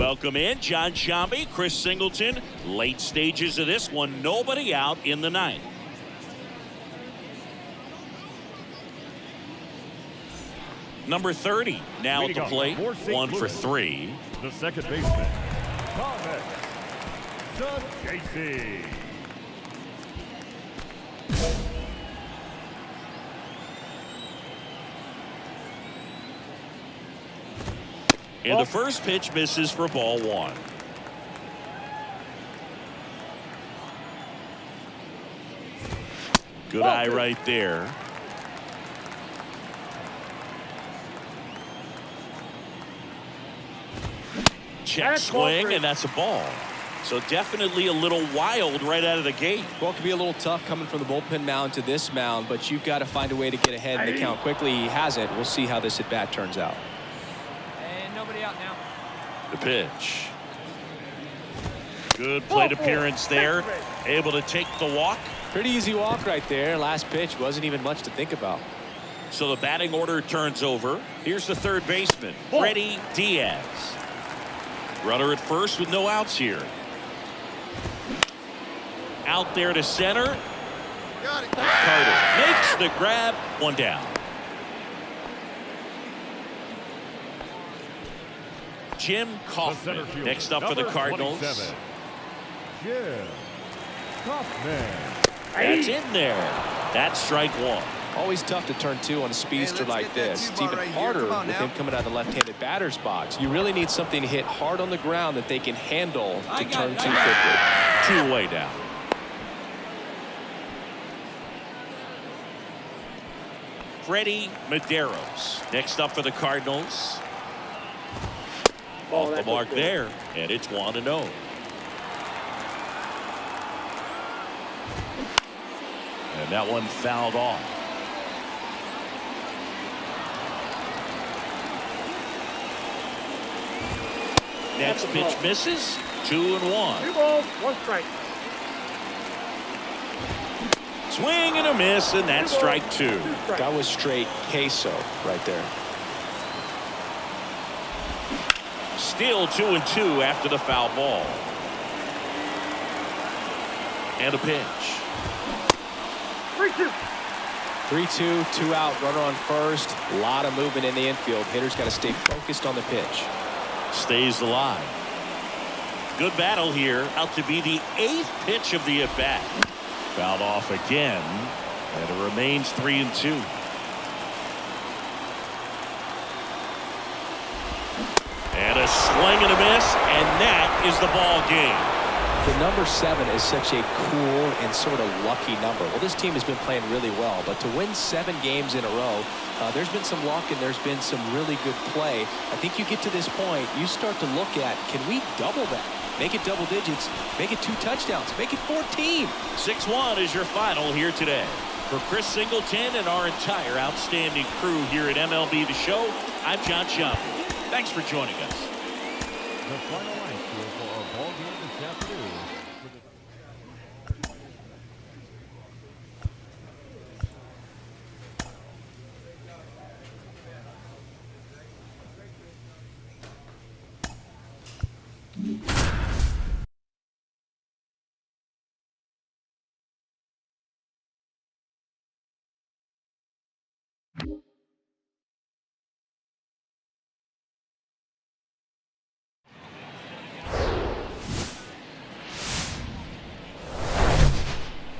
Welcome in, Jon Sciambi, Chris Singleton. Late stages of this one, nobody out in the ninth. Number 30 now at the plate, 1 for 3. The second baseman, Thomas Casey. And the first pitch misses for ball 1. Good eye right there. Check swing, and that's a ball. So definitely a little wild right out of the gate. Well, it can be a little tough coming from the bullpen mound to this mound, but you've got to find a way to get ahead in the count quickly. He hasn't. We'll see how this at bat turns out. And nobody out now. The pitch. Good plate appearance there. Able to take the walk. Pretty easy walk right there. Last pitch wasn't even much to think about. So the batting order turns over. Here's the third baseman, Freddie Diaz. Runner at first with no outs here. Out there to center. Carter makes the grab. 1 down. Jim Kaufman next up for the Cardinals. Jim Kaufman. That's in there. That's strike 1. Always tough to turn 2 on a speedster like this. It's even harder with him coming out of the left-handed batter's box. You really need something to hit hard on the ground that they can handle to turn 2 quickly. 2 away down. Freddie Medeiros next up for the Cardinals. Off the mark there, and it's 1-0. And that one fouled off. Next pitch misses. 2-1. 2 balls, 1 strike. Swing and a miss, and that's strike 2. That was straight queso right there. Still 2-2 after the foul ball. And a pitch. 3-2. 3-2, 2 out, runner on first. A lot of movement in the infield. Hitter's got to stay focused on the pitch. Stays alive. Good battle here. Out to be the 8th pitch of the at-bat. Fouled off again, and it remains 3-2. And a swing and a miss, and that is the ball game. The number 7 is such a cool and sort of lucky number. Well, this team has been playing really well, but to win 7 games in a row, there's been some luck and there's been some really good play. I think you get to this point, you start to look at, can we double that? Make it double digits, make it 2 touchdowns, make it 14. 6-1 is your final here today. For Chris Singleton and our entire outstanding crew here at MLB The Show, I'm Jon Sciambi. Thanks for joining us. The final line score for our ball game this afternoon.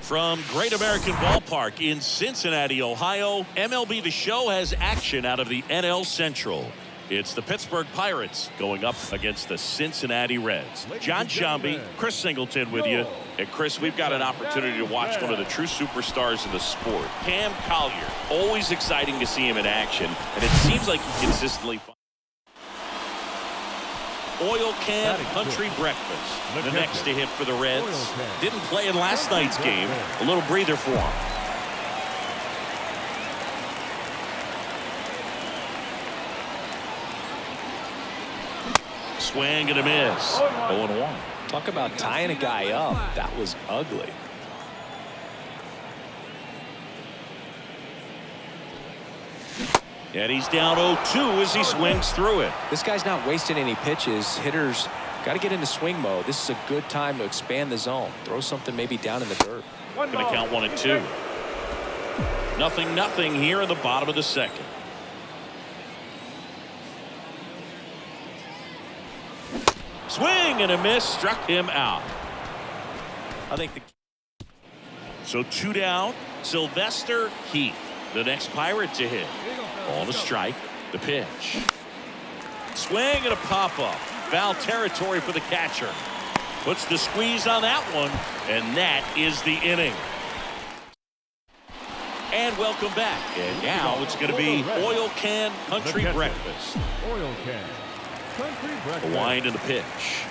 From Great American Ballpark in Cincinnati, Ohio, MLB The Show has action out of the NL Central. It's the Pittsburgh Pirates going up against the Cincinnati Reds. Jon Sciambi, Chris Singleton with you. And Chris, we've got an opportunity to watch one of the true superstars of the sport. Cam Collier, always exciting to see him in action, and it seems like he consistently Oil Can Country Breakfast, the next to hit for the Reds. Didn't play in last night's game. A little breather for him. Swing and a miss. 0-1. Talk about tying a guy up. That was ugly. And he's down 0-2 as he swings through it. This guy's not wasting any pitches. Hitters got to get into swing mode. This is a good time to expand the zone. Throw something maybe down in the dirt. Going to count 1-2. 0-0 here in the bottom of the second. Swing and a miss, struck him out. I think So 2 down. Sylvester Heath, the next Pirate to hit. Ball to strike. The pitch. Swing and a pop-up. Foul territory for the catcher. Puts the squeeze on that one, and that is the inning. And welcome back. And now it's going to be Oil Can Country Breakfast. Oil Can Country Breakfast. The wind and the pitch.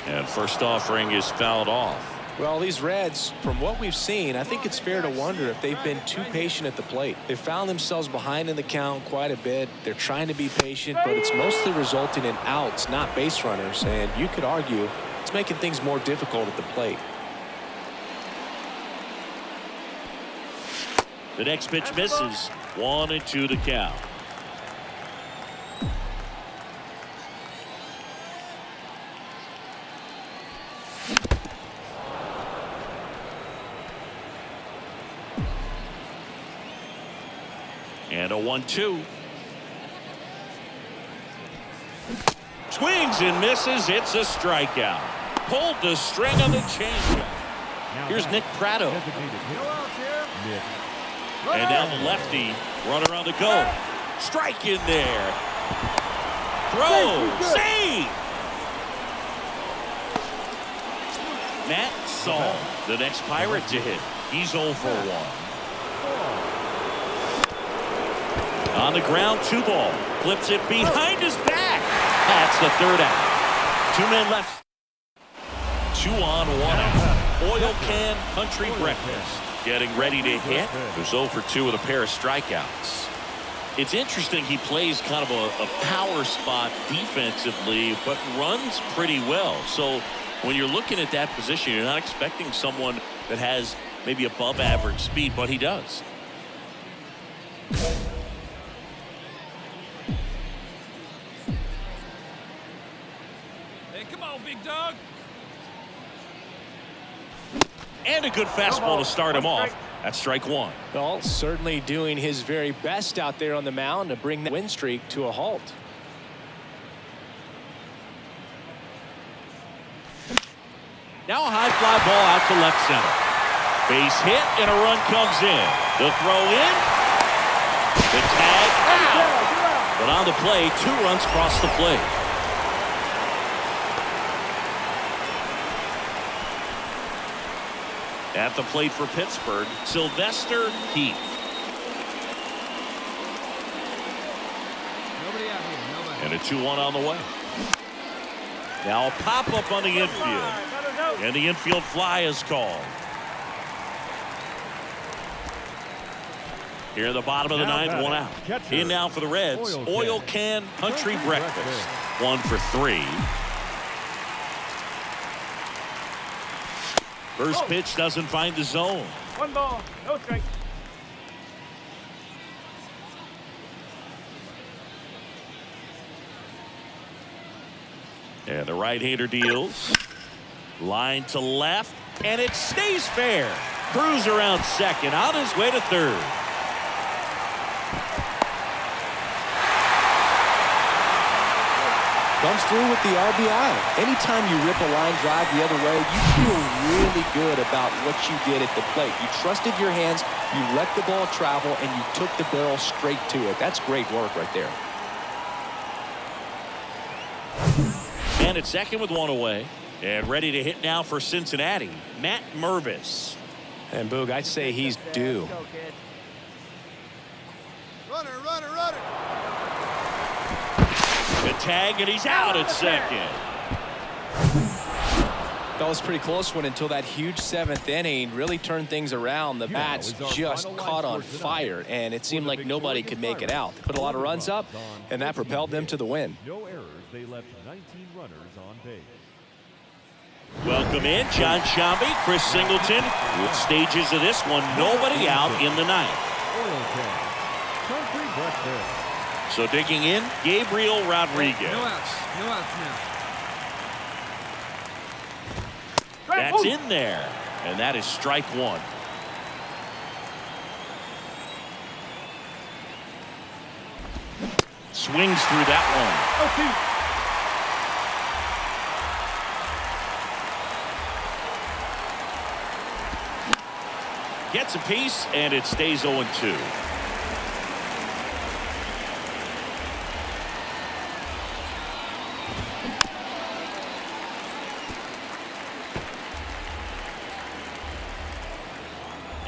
And first offering is fouled off. Well, these Reds, from what we've seen, I think it's fair to wonder if they've been too patient at the plate. They found themselves behind in the count quite a bit. They're trying to be patient, but it's mostly resulting in outs, not base runners. And you could argue it's making things more difficult at the plate. The next pitch misses. 1-2 to count. And a 1-2. Swings and misses. It's a strikeout. Pulled the string on the changeup. Here's Nick Pratto. And now the lefty, runner on the go. Strike in there. Throw. Save. Matt Saul, the next Pirate to hit. He's 0 for 1. On the ground, 2 ball. Flips it behind his back. That's the 3rd out. 2 men left. 2 on, 1 out. Oil Can Country Breakfast getting ready to hit. Who's 0 for 2 with a pair of strikeouts. It's interesting he plays kind of a power spot defensively, but runs pretty well. So when you're looking at that position, you're not expecting someone that has maybe above average speed, but he does. Come on, big dog. And a good fastball to start him off. That's strike 1. Well, certainly doing his very best out there on the mound to bring the win streak to a halt. Now a high fly ball out to left center. Base hit and a run comes in. The throw in. The tag out. But on the play, 2 runs cross the plate. At the plate for Pittsburgh, Sylvester Heath. Nobody out here. Nobody. And a 2-1 on the way. Now a pop-up on the infield. And the infield fly is called. Here in the bottom of the 9th, 1 out. In now for the Reds, Oil Can Country Breakfast. 1 for 3. First pitch doesn't find the zone. 1 ball, no strike. And the right-hander deals. Line to left, and it stays fair. Cruz around second, on his way to 3rd. Comes through with the RBI. Anytime you rip a line drive the other way, you feel really good about what you did at the plate. You trusted your hands, you let the ball travel, and you took the barrel straight to it. That's great work right there. And it's second with 1 away. And ready to hit now for Cincinnati, Matt Mervis. And Boog, I'd say he's due. Runner, runner, runner. The tag, and he's out at second. That was a pretty close one until that huge 7th inning really turned things around. The bats just caught on fire, and it seemed like nobody could make it out. They put a lot of runs up, and that propelled them to the win. No errors. They left 19 runners on base. Welcome in, John Shambi, Chris Singleton. With stages of this one, nobody out in the 9th. Oil Can. Country Breakfast. So digging in, Gabriel Rodriguez. No outs. No outs now. That's in there. And that is strike one. Swings through that one. Gets a piece, and it stays 0-2.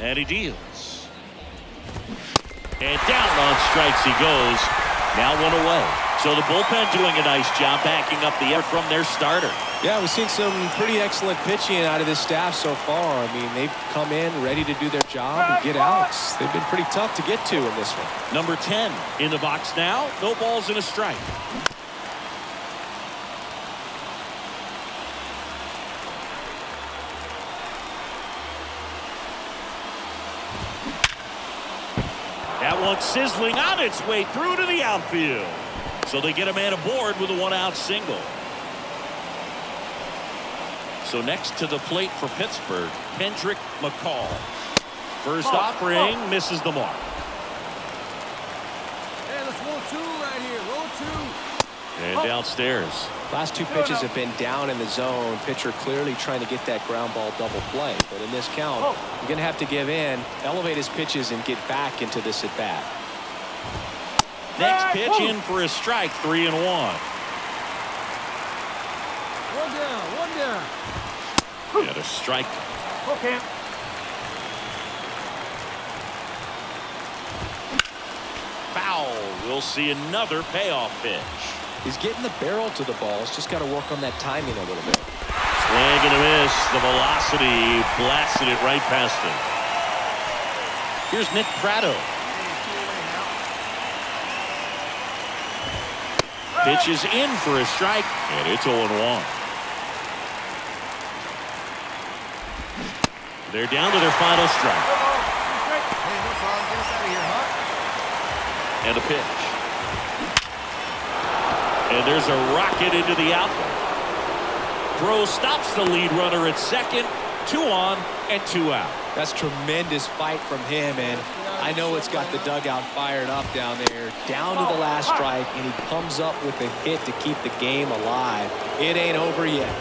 And he deals. And down on strikes he goes. Now one away. So the bullpen doing a nice job backing up the effort from their starter. Yeah, we've seen some pretty excellent pitching out of this staff so far. I mean, they've come in ready to do their job and get outs. They've been pretty tough to get to in this one. Number 10 in the box now. No balls and a strike. That one sizzling on its way through to the outfield. So they get a man aboard with a one-out single. So next to the plate for Pittsburgh, Kendrick McCall. First offering misses the mark. Hey, let's roll two right here. Roll two. And downstairs. Last two pitches have been down in the zone. Pitcher clearly trying to get that ground ball double play. But in this count, you're going to have to give in, elevate his pitches, and get back into this at bat. Next pitch in for a strike, 3-1. One down. One down. And a strike. Okay. Foul. We'll see another payoff pitch. He's getting the barrel to the ball. He's just got to work on that timing a little bit. Swing and a miss. The velocity blasted it right past him. Here's Nick Pratto. Pitches in for a strike, and it's 0-1. They're down to their final strike. Hey, no problem. Get us out of here, huh? And a pitch. And there's a rocket into the outfield. Throw stops the lead runner at second. 2 on and 2 out. That's tremendous fight from him, and I know it's got the dugout fired up down there. Down to the last strike, and he comes up with a hit to keep the game alive. It ain't over yet.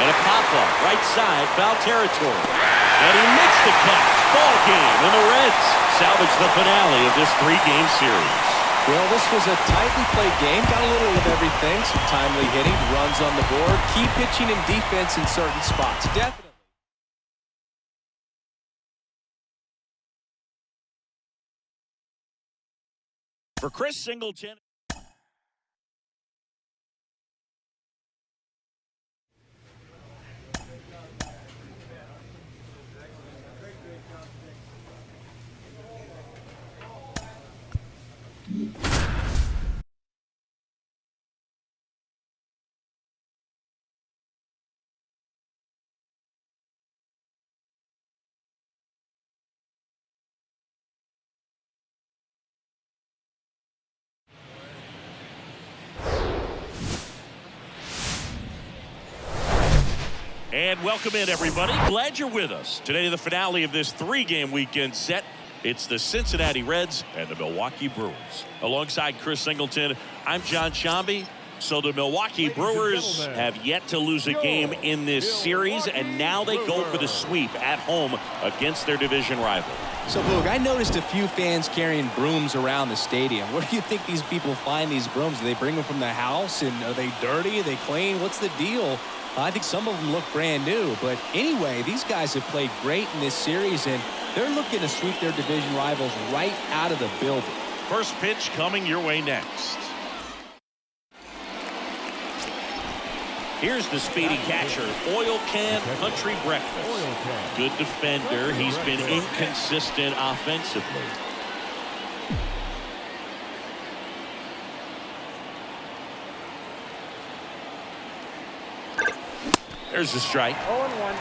And a pop-up, right side, foul territory. And he makes the catch. Ball game, and the Reds salvage the finale of this 3-game series. Well, this was a tightly played game. Got a little of everything. Some timely hitting, runs on the board, key pitching and defense in certain spots. Definitely. For Chris Singleton. And welcome in, everybody. Glad you're with us. Today, the finale of this 3-game weekend set. It's the Cincinnati Reds and the Milwaukee Brewers. Alongside Chris Singleton, I'm John Shambi. So the Milwaukee Brewers have yet to lose a game in this series, and now they go for the sweep at home against their division rival. So, Boog, I noticed a few fans carrying brooms around the stadium. Where do you think these people find these brooms? Do they bring them from the house? And are they dirty? Are they clean? What's the deal? I think some of them look brand new. But anyway, these guys have played great in this series, and they're looking to sweep their division rivals right out of the building. First pitch coming your way next. Here's the speedy catcher, Oil Can Country Breakfast. Good defender. He's been inconsistent offensively. There's the strike. 0-1.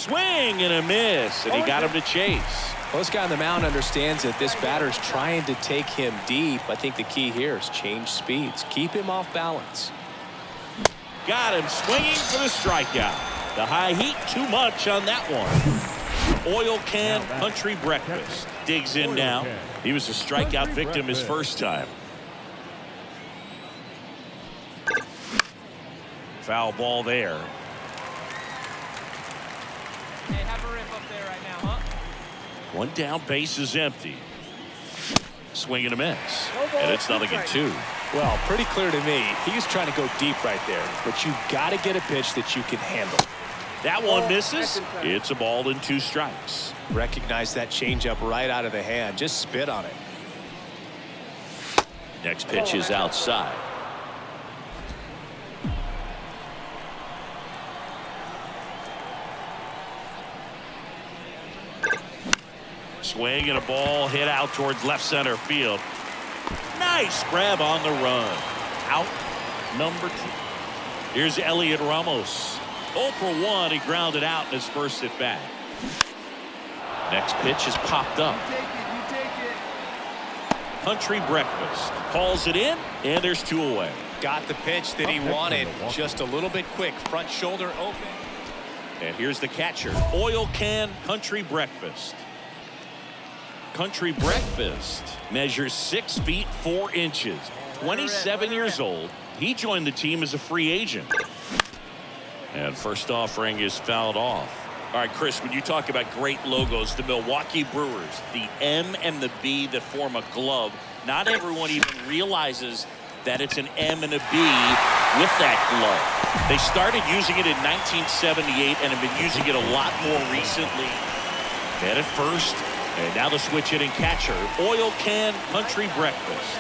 Swing and a miss, and he got him to chase. Well, this guy on the mound understands that this batter's trying to take him deep. I think the key here is change speeds. Keep him off balance. Got him swinging for the strikeout. The high heat, too much on that one. Oil Can Country Breakfast digs in now. He was a strikeout victim his first time. Foul ball there. Hey, have a rip up there right now, huh? One down, base is empty. Swing and a miss. And it's 0-2. Well, pretty clear to me. He's trying to go deep right there. But you got to get a pitch that you can handle. That one misses. It's a ball and 2 strikes. Recognize that changeup right out of the hand. Just spit on it. Next pitch is outside. Swing and a ball hit out towards left center field. Nice grab on the run. Out number 2. Here's Elliot Ramos. 0 for 1. He grounded out in his first at bat. Next pitch is popped up. You take it. Country Breakfast calls it in, and there's 2 away. Got the pitch that he wanted. Just a little bit quick. Front shoulder open. And here's the catcher. Oil Can Country Breakfast. Country Breakfast measures 6 feet 4 inches. 27 years old. He joined the team as a free agent. And first offering is fouled off. All right, Chris, when you talk about great logos, the Milwaukee Brewers, the M and the B that form a glove, not everyone even realizes that it's an M and a B with that glove. They started using it in 1978 and have been using it a lot more recently. And at first, and now the switch hitting catcher, Oil Can Country Breakfast.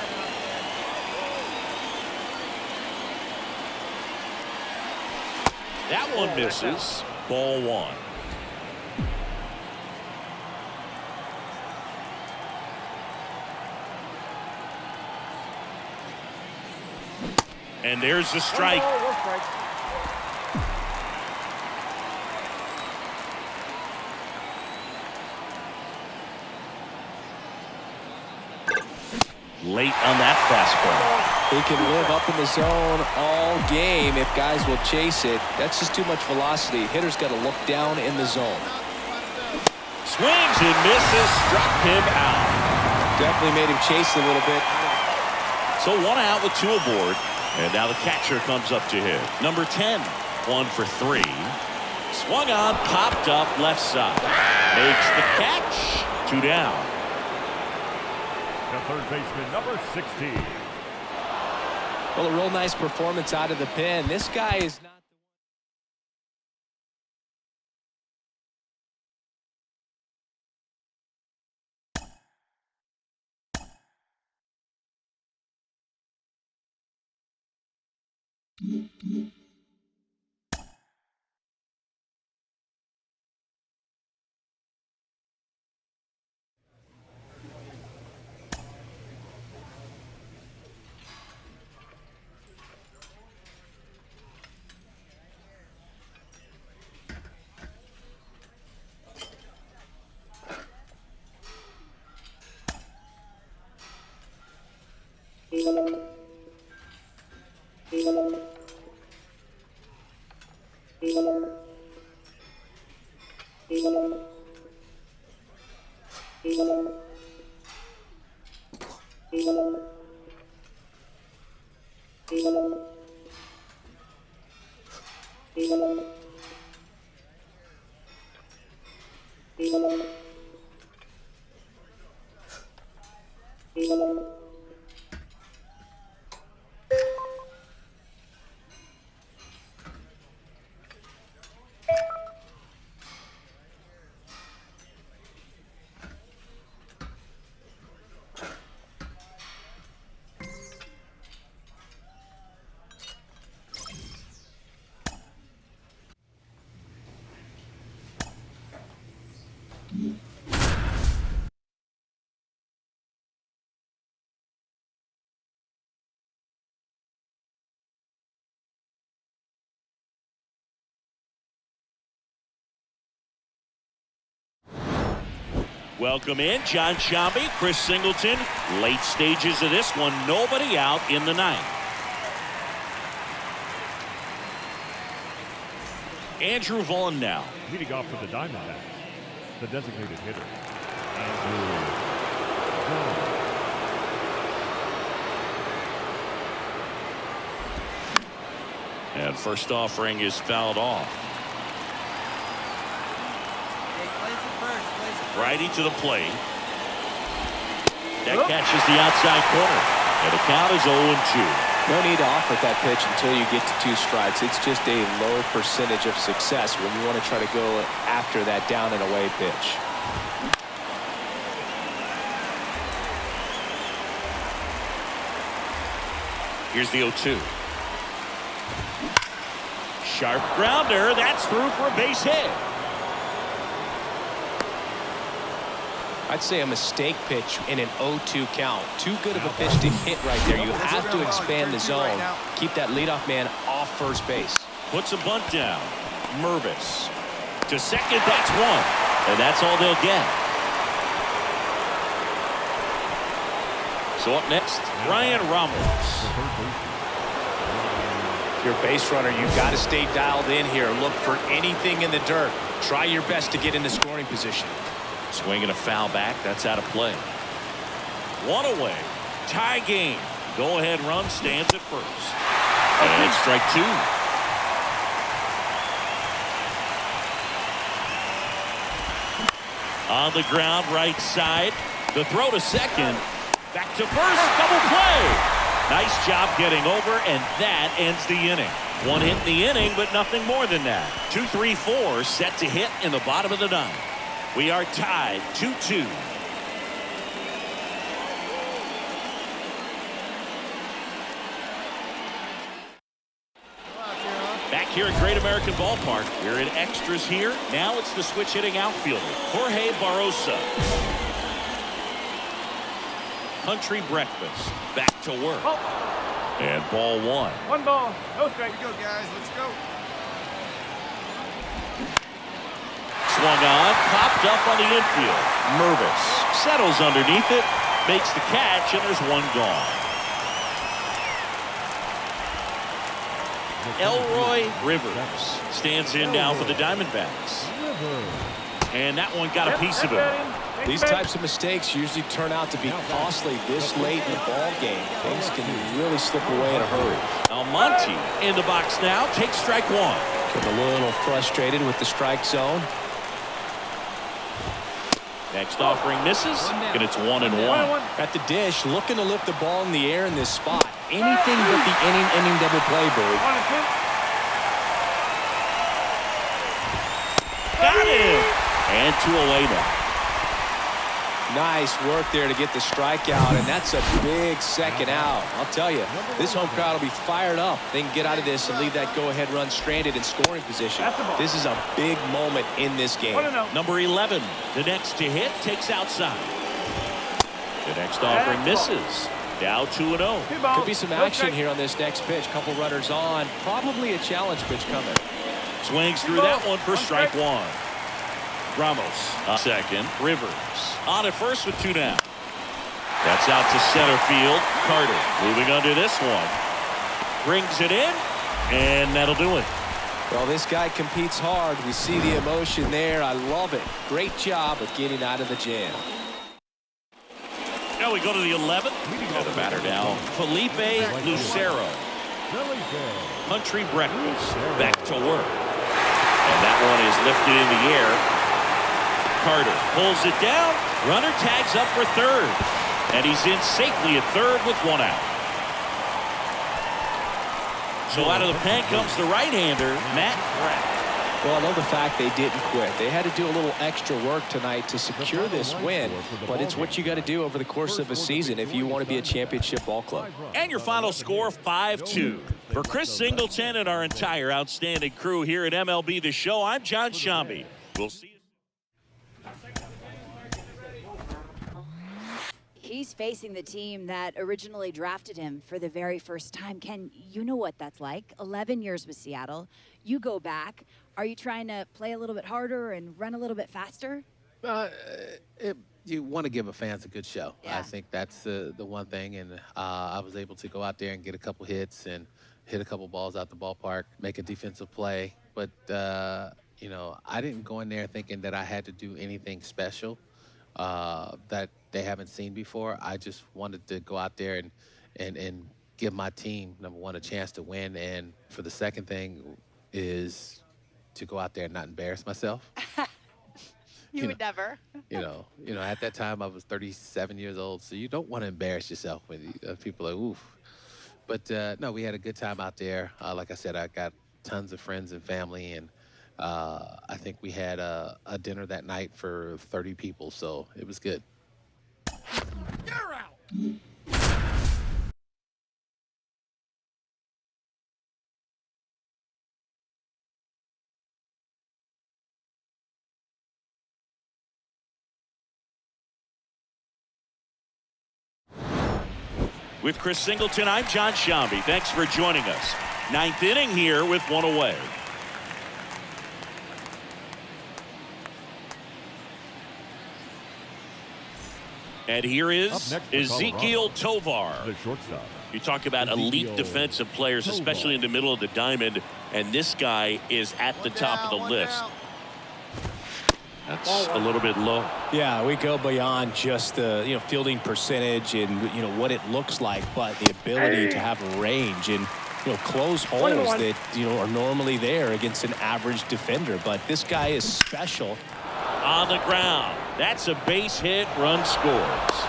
That one misses. Ball 1. And there's the strike. Late on that fastball. He can live up in the zone all game if guys will chase it. That's just too much velocity. Hitter's got to look down in the zone. Swings and misses, struck him out. Definitely made him chase a little bit. So 1 out with 2 aboard. And now the catcher comes up to hit. Number 10, 1 for 3. Swung on, popped up left side. Makes the catch. 2 down. The third baseman, number 16. Well, a real nice performance out of the pen. This guy is not. Welcome in Jon Sciambi, Chris Singleton. Late stages of this one, nobody out in the ninth. Andrew Vaughn now. Leading off for the Diamondbacks, the designated hitter, Andrew Vaughn. And first offering is fouled off. Righty to the plate. That catches the outside corner. And the count is 0-2. No need to offer that pitch until you get to 2 strikes. It's just a low percentage of success when you want to try to go after that down and away pitch. Here's the 0-2. Sharp grounder. That's through for a base hit. I'd say a mistake pitch in an 0-2 count. Too good of a pitch to hit right there. You have to expand the zone. Keep that leadoff man off first base. Puts a bunt down. Mervis to second. That's one. And that's all they'll get. So up next, Ryan Ramos. If you're a base runner, you've got to stay dialed in here. Look for anything in the dirt. Try your best to get in the scoring position. Swinging a foul back. That's out of play. One away. Tie game. Go-ahead run stands at first. And strike 2. On the ground, right side. The throw to second. Back to first. Double play. Nice job getting over, and that ends the inning. One hit in the inning, but nothing more than that. 2, 3, 4 set to hit in the bottom of the ninth. We are tied 2-2. Back here at Great American Ballpark, we're in extras here. Now it's the switch hitting outfielder, Jorge Barrosa. Country breakfast, back to work. And ball 1. 1 ball, no strike. Here we go, guys. Let's go. Swung on, popped up on the infield. Mervis settles underneath it, makes the catch, and there's 1 gone. Elroy Rivers stands in now for the Diamondbacks. And that one got a piece of him. These types of mistakes usually turn out to be costly this late in the ball game. Things can really slip away in a hurry. Almonte in the box now, takes strike 1. Getting a little frustrated with the strike zone. Next offering misses, and it's 1-1. At the dish, looking to lift the ball in the air in this spot. Anything but the inning double play, Bird. 1 and 2. Got him! And 2 away now. Nice work there to get the strikeout, and that's a big second out. I'll tell you, this home crowd will be fired up. They can get out of this and leave that go-ahead run stranded in scoring position. This is a big moment in this game. Number 11, the next to hit, takes outside. The next offering misses. Now 2-0. Could be some action here on this next pitch. Couple runners on. Probably a challenge pitch coming. Swings through that one for strike 1. Ramos, second. Rivers on at first with 2 down. That's out to center field. Carter moving under this one. Brings it in, and that'll do it. Well, this guy competes hard. We see the emotion there. I love it. Great job of getting out of the jam. Now we go to the 11th. And the batter now, Felipe Lucero. Country breakfast, back to work. And that one is lifted in the air. Carter pulls it down. Runner tags up for third. And he's in safely at third with 1 out. So out of the pen comes the right-hander, Matt Pratt. Well, I love the fact they didn't quit. They had to do a little extra work tonight to secure this win, but it's what you got to do over the course of a season if you want to be a championship ball club. And your final score, 5-2. For Chris Singleton and our entire outstanding crew here at MLB The Show, I'm Jon Sciambi. We'll see you. He's facing the team that originally drafted him for the very first time. Ken, you know what that's like. 11 years with Seattle. You go back. Are you trying to play a little bit harder and run a little bit faster? You want to give a fans a good show. Yeah. I think that's the one thing. And I was able to go out there and get a couple hits and hit a couple balls out the ballpark, make a defensive play. But, you know, I didn't go in there thinking that I had to do anything special that they haven't seen before. I just wanted to go out there and give my team, number one, a chance to win. And for the second thing is to go out there and not embarrass myself. You would never. You know, at that time I was 37 years old, so you don't want to embarrass yourself when people are oof. But no, we had a good time out there. Like I said, I got tons of friends and family, and I think we had a dinner that night for 30 people, so it was good. You're out. With Chris Singleton, I'm John Shambi. Thanks for joining us. Ninth inning here with one away. And here Up is next for Ezequiel The Tovar. shortstop. You talk about elite Ezequiel defensive players, especially in the middle of the diamond, and this guy is at the top of the list. That's a little bit low. Yeah, we go beyond just the fielding percentage and what it looks like, but the ability to have range and close holes that are normally there against an average defender. But this guy is special. On the ground. That's a base hit. Run scores.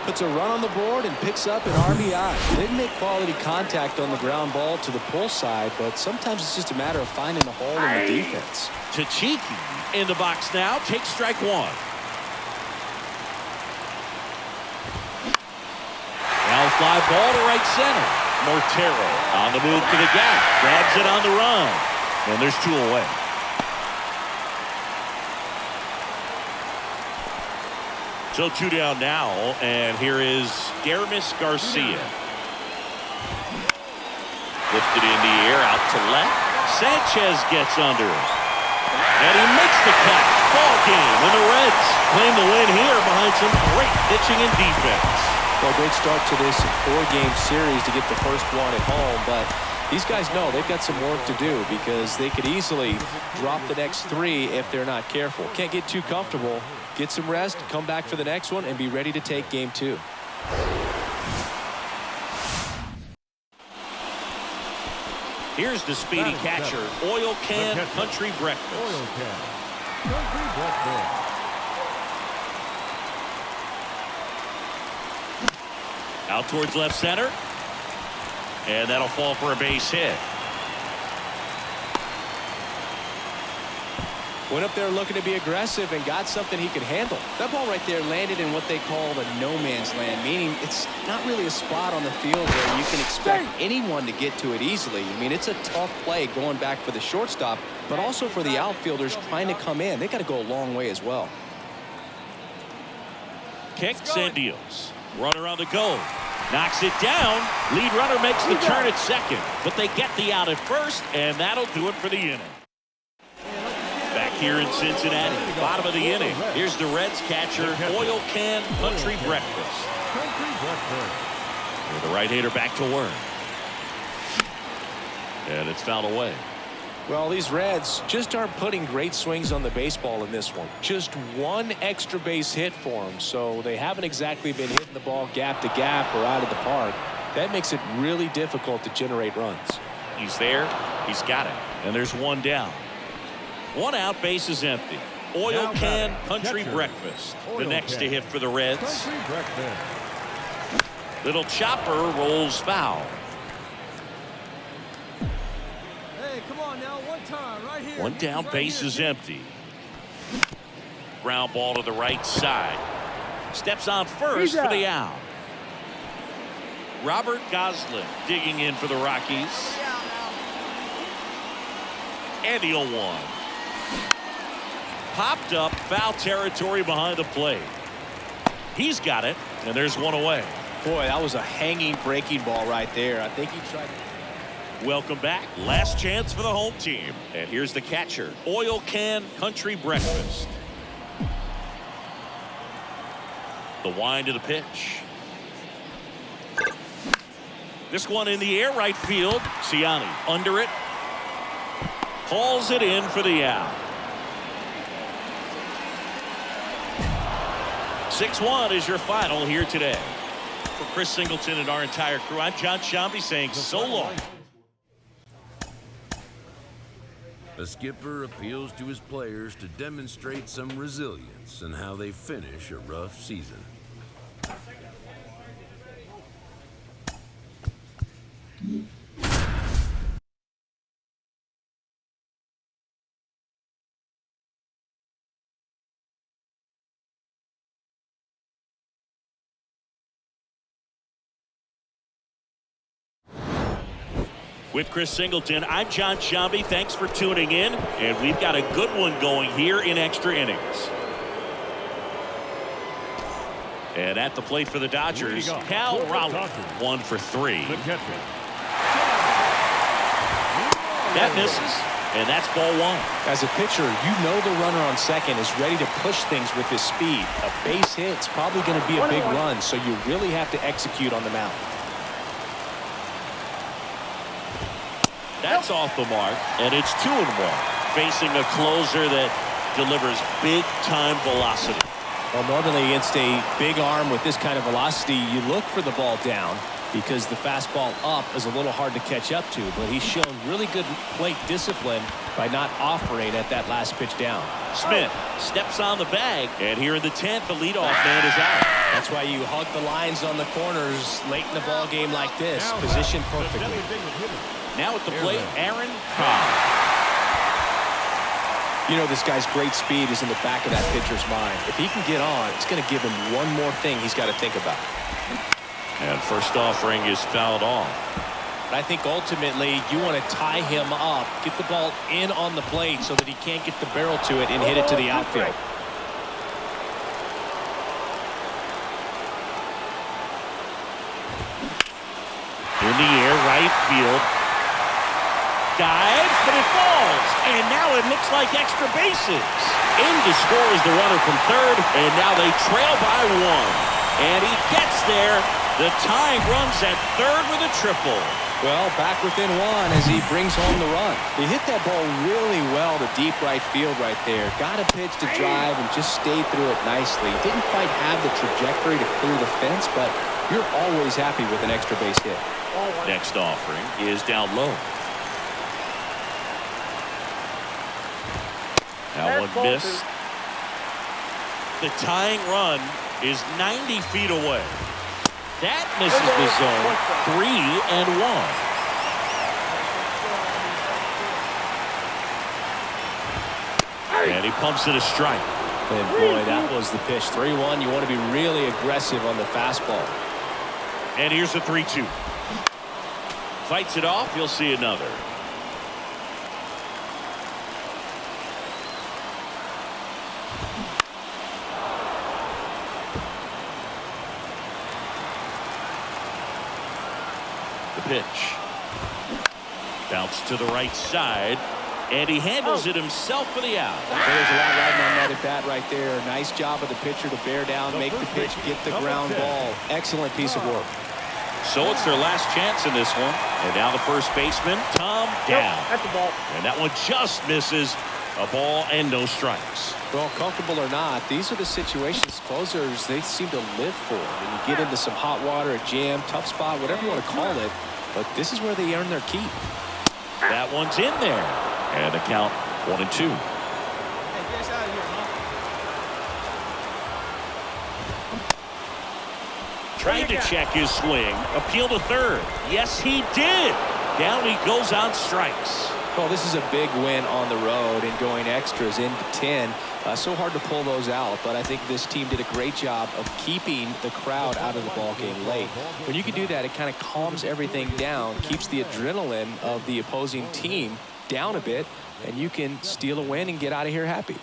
Puts a run on the board and picks up an RBI. Didn't make quality contact on the ground ball to the pull side, but sometimes it's just a matter of finding a hole in the defense. Tachiki in the box now. Takes strike one. Now fly ball to right center. Mortero on the move to the gap. Grabs it on the run. And there's two away. So two down now, and here is Dermis Garcia. Lifted in the air, out to left. Sanchez gets under it. And he makes the catch. Ball game, and the Reds claim the win here behind some great pitching and defense. Well, great start to this 4-game series to get the first one at home, but these guys know they've got some work to do because they could easily drop the next 3 if they're not careful. Can't get too comfortable. Get some rest, come back for the next one, and be ready to take game 2. Here's the speedy catcher, Oil Can Country Breakfast. Oil Can Country Breakfast. Out towards left center. And that'll fall for a base hit. Went up there looking to be aggressive and got something he could handle. That ball right there landed in what they call the no man's land, meaning it's not really a spot on the field where you can expect anyone to get to it easily. I mean, it's a tough play going back for the shortstop, but also for the outfielders trying to come in. They got to go a long way as well. Kicks and deals. Runner on the go. Knocks it down. Lead runner makes the turn at second, but they get the out at first, and that'll do it for the inning. Back here in Cincinnati, bottom of the inning. Here's the Reds catcher, Oil Can Country Breakfast. Country Breakfast. With the right-hander back to work. And it's fouled away. Well, these Reds just aren't putting great swings on the baseball in this one. Just one extra base hit for them, so they haven't exactly been hitting the ball gap to gap or out of the park. That makes it really difficult to generate runs. He's there. He's got it. And there's one down. One out, base is empty. Oil Now Can batting, Country catcher, Breakfast. The Oil next to Can hit for the Reds. Country Breakfast. Little chopper rolls foul. Hey, come on now, one time, right here. One down, base is empty. Ground ball to the right side. Steps on first for the out. Robert Goslin digging in for the Rockies. And the 0-1. Popped up, foul territory behind the plate. He's got it, and there's one away. Boy, that was a hanging breaking ball right there. I think he tried. Welcome back. Last chance for the home team. And here's the catcher, Oil Can Country Breakfast. The wind of the pitch. This one in the air, right field. Siani under it. Hauls it in for the out. 6-1 is your final here today. For Chris Singleton and our entire crew, I'm John Shambi saying so long. The skipper appeals to his players to demonstrate some resilience in how they finish a rough season. With Chris Singleton, I'm John Shambi. Thanks for tuning in, and we've got a good one going here in extra innings. And at the plate for the Dodgers, Cal Raleigh, 1 for 3. The catcher. That misses, and that's ball 1. As a pitcher, you know the runner on second is ready to push things with his speed. A base hit's probably going to be a big run, so you really have to execute on the mound. That's off the mark, and it's 2-1. Facing a closer that delivers big-time velocity. Well, normally against a big arm with this kind of velocity, you look for the ball down because the fastball up is a little hard to catch up to, but he's shown really good plate discipline by not offering at that last pitch down. Smith steps on the bag, and here in the 10th, the leadoff man is out. That's why you hug the lines on the corners late in the ball game like this, positioned perfectly. Now at the plate, Aaron Cobb. You know, this guy's great speed is in the back of that pitcher's mind. If he can get on, it's going to give him one more thing he's got to think about. And first offering is fouled off. But I think ultimately you want to tie him up, get the ball in on the plate so that he can't get the barrel to it and hit it to the outfield. In the air, right field. Dives, but it falls. And now it looks like extra bases. In to score is the runner from third, and now they trail by 1. And he gets there. The tying runs at third with a triple. Well, back within 1 as he brings home the run. He hit that ball really well to deep right field right there. Got a pitch to drive and just stayed through it nicely. Didn't quite have the trajectory to clear the fence, but you're always happy with an extra base hit. Next offering is down low. That one missed. The tying run is 90 feet away. That misses the zone. 3-1. And he pumps it a strike. And boy, that was the pitch. 3-1. You want to be really aggressive on the fastball. And here's the 3-2. Fights it off. You'll see another. The pitch. Bounce to the right side. And he handles it himself for the out. There's a lot riding on that at bat right there. Nice job of the pitcher to bear down, make the pitch, get the ground ball. Excellent piece of work. So it's their last chance in this one. And now the first baseman, Tom Down. That's the ball. And that one just misses. A ball and no strikes. Well, comfortable or not, these are the situations closers they seem to live for. When you get into some hot water, a jam, tough spot, whatever you want to call it. But this is where they earn their keep. That one's in there. And a count 1-2. Hey, get us out of here, huh? Trying to check his swing. Appeal to third. Yes, he did. Down he goes on strikes. Well, this is a big win on the road and going extras into 10. So hard to pull those out, but I think this team did a great job of keeping the crowd out of the ball game late. When you can do that, it kind of calms everything down, keeps the adrenaline of the opposing team down a bit, and you can steal a win and get out of here happy.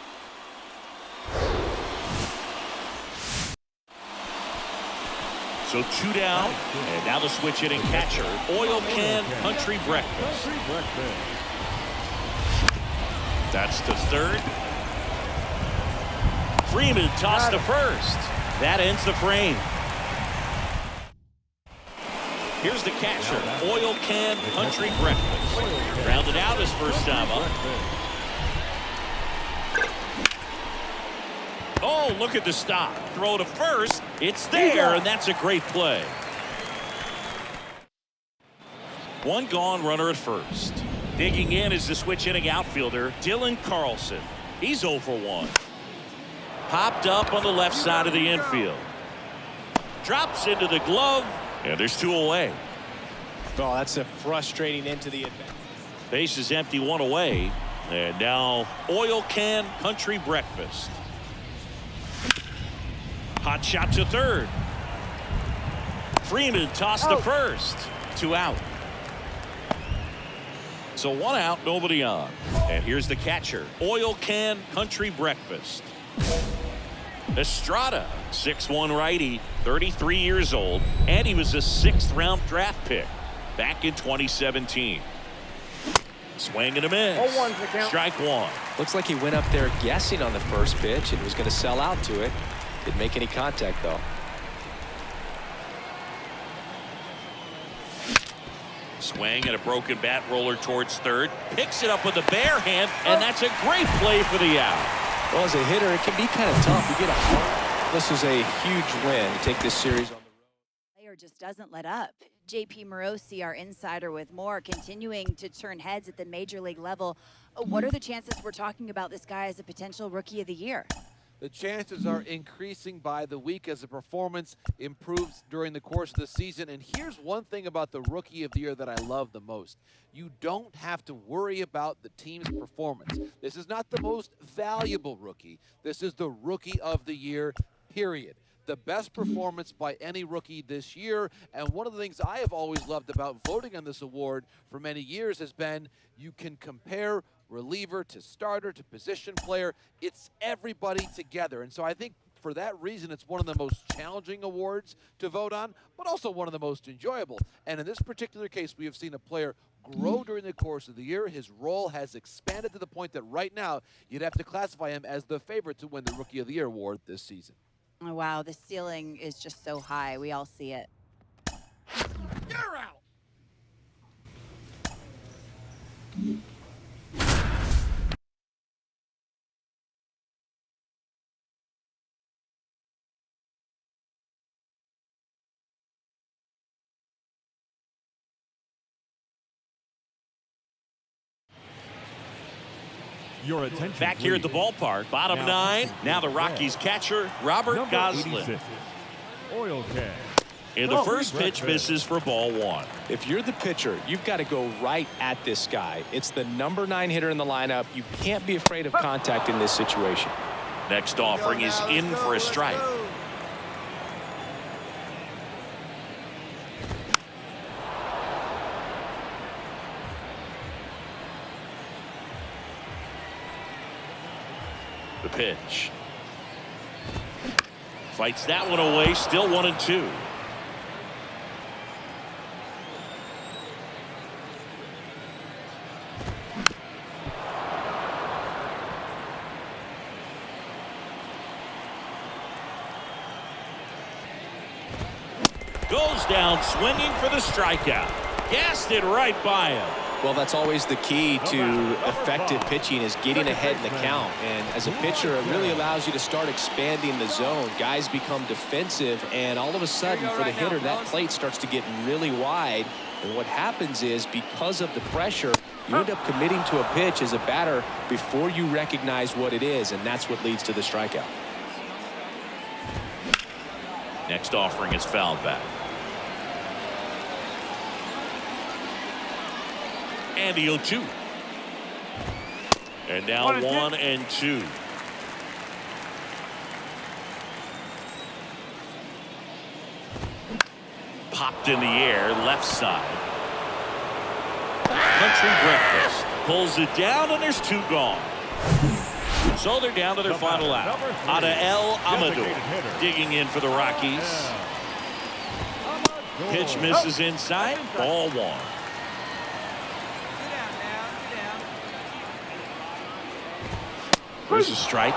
So 2 down, and now the switch hitting catcher, Oil Can Country Breakfast. That's to third. Freeman tossed to first. That ends the frame. Here's the catcher, Oil Can Country Breakfast. Grounded out his first time up. Oh, look at the stop. Throw to first. It's there, and that's a great play. 1 gone, runner at first. Digging in is the switch hitting outfielder, Dylan Carlson. He's 0 for 1. Popped up on the left side of the infield. Drops into the glove, and there's 2 away. Oh, that's a frustrating end to the at-bat. Base is empty, 1 away. And now Oil Can Country Breakfast. Hot shot to third. Freeman tossed to first. 2 out. So 1 out, nobody on. And here's the catcher, Oil Can Country Breakfast. Estrada, 6'1" righty, 33 years old, and he was a 6th round draft pick back in 2017. Swing and a miss. Strike 1. Looks like he went up there guessing on the first pitch and was going to sell out to it. Didn't make any contact, though. Swing and a broken bat roller towards third. Picks it up with a bare hand, and that's a great play for the out. Well, as a hitter, it can be kind of tough. You get a This is a huge win to take this series on the road. Player just doesn't let up. JP Morosi, our insider, with more, continuing to turn heads at the major league level. What are the chances we're talking about this guy as a potential rookie of the year? The chances are increasing by the week as the performance improves during the course of the season. And here's one thing about the Rookie of the Year that I love the most. You don't have to worry about the team's performance. This is not the most valuable rookie. This is the Rookie of the Year, period. The best performance by any rookie this year. And one of the things I have always loved about voting on this award for many years has been you can compare reliever to starter to position player. It's everybody together. And so I think for that reason, it's one of the most challenging awards to vote on, but also one of the most enjoyable. And in this particular case, we have seen a player grow during the course of the year. His role has expanded to the point that right now you'd have to classify him as the favorite to win the Rookie of the Year award this season. Oh, wow, the ceiling is just so high. We all see it. You're out. Your attention, Back here at the ballpark, bottom 9. Now the Rockies catcher, Robert Number Goslin. 86, Oil Can. And the first pitch misses for ball 1. If you're the pitcher, you've got to go right at this guy. It's the number 9 hitter in the lineup. You can't be afraid of contact in this situation. Next offering is in for a strike. The pitch. Fights that one away, still 1-2. Goes down swinging for the strikeout. Gassed it right by him. Well, that's always the key to effective pitching, is getting ahead in the count. And as a pitcher, it really allows you to start expanding the zone. Guys become defensive, and all of a sudden, for the hitter, that plate starts to get really wide. And what happens is, because of the pressure, you end up committing to a pitch as a batter before you recognize what it is, and that's what leads to the strikeout. Next offering is fouled back. And the 0-2. And now 1-2. Popped in the air, left side. Country Breakfast pulls it down, and there's 2 gone. So they're down to their final out. Adael Amador digging in for the Rockies. Pitch misses inside. Ball 1. Get out now. Get out. There's a strike.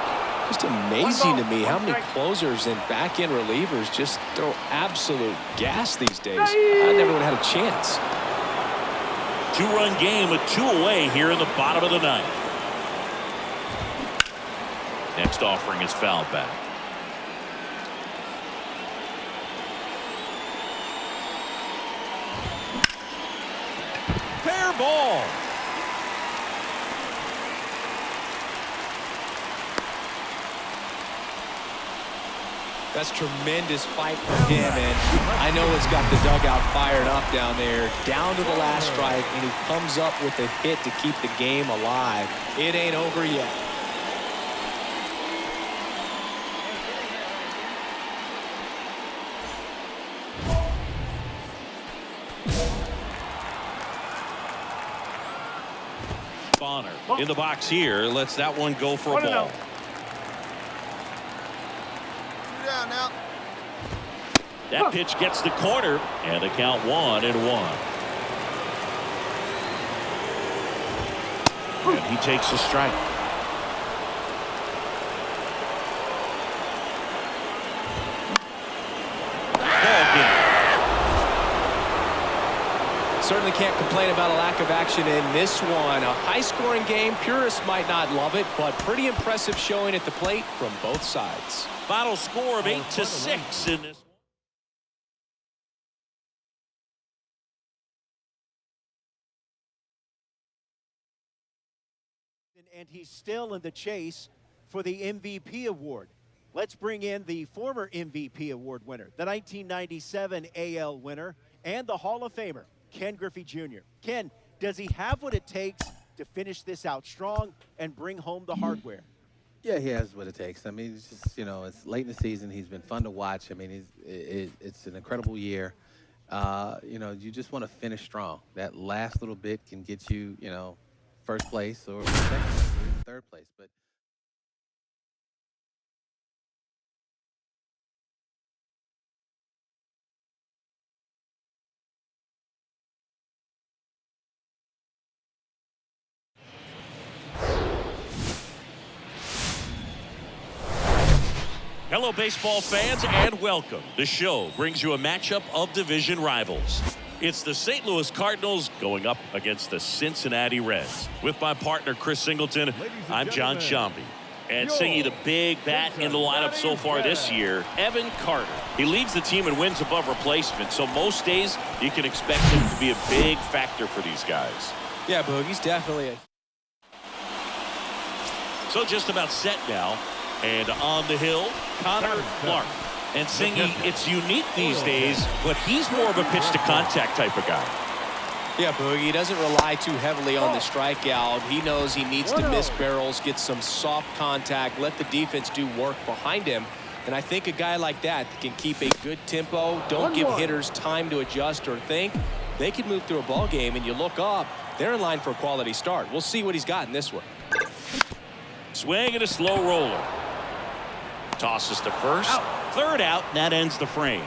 Just amazing to me how many closers and back-end relievers just throw absolute gas these days. I never would have had a chance. 2-run game with 2 away here in the bottom of the 9th. Next offering is fouled back. Fair ball. That's tremendous fight from him, and I know it's got the dugout fired up down there, down to the last strike, and he comes up with a hit to keep the game alive. It ain't over yet. Bonner in the box here, lets that one go for a ball. Down now. That pitch gets the corner, and the count 1-1. And he takes a strike. Ball game. Certainly can't complain about a lack of action in this one. A high-scoring game. Purists might not love it, but pretty impressive showing at the plate from both sides. Final score of 8-6 in this. And he's still in the chase for the MVP award. Let's bring in the former MVP award winner, the 1997 AL winner, and the Hall of Famer, Ken Griffey Jr. Ken, does he have what it takes to finish this out strong and bring home the hardware? Yeah, he has what it takes. I mean, it's just, you know, it's late in the season. He's been fun to watch. I mean, it's an incredible year. You know, you just want to finish strong. That last little bit can get you, you know, first place or second or third place. But Hello, baseball fans, and welcome. The show brings you a matchup of division rivals. It's the St. Louis Cardinals going up against the Cincinnati Reds. With my partner, Chris Singleton, I'm John Shambi. And singing the big bat in the lineup so far this year, Evan Carter. He leads the team in wins above replacement, so most days you can expect him to be a big factor for these guys. Yeah, Boogie's definitely a... So just about set now. And on the hill, Connor Clark. And Singy, it's unique these days, but he's more of a pitch-to-contact type of guy. Yeah, Boogie, he doesn't rely too heavily on the strikeout. He knows he needs to miss barrels, get some soft contact, let the defense do work behind him. And I think a guy like that can keep a good tempo, don't give hitters time to adjust or think. They can move through a ball game, and you look up, they're in line for a quality start. We'll see what he's got in this one. Swing and a slow roller. Tosses to first. Third out, and that ends the frame.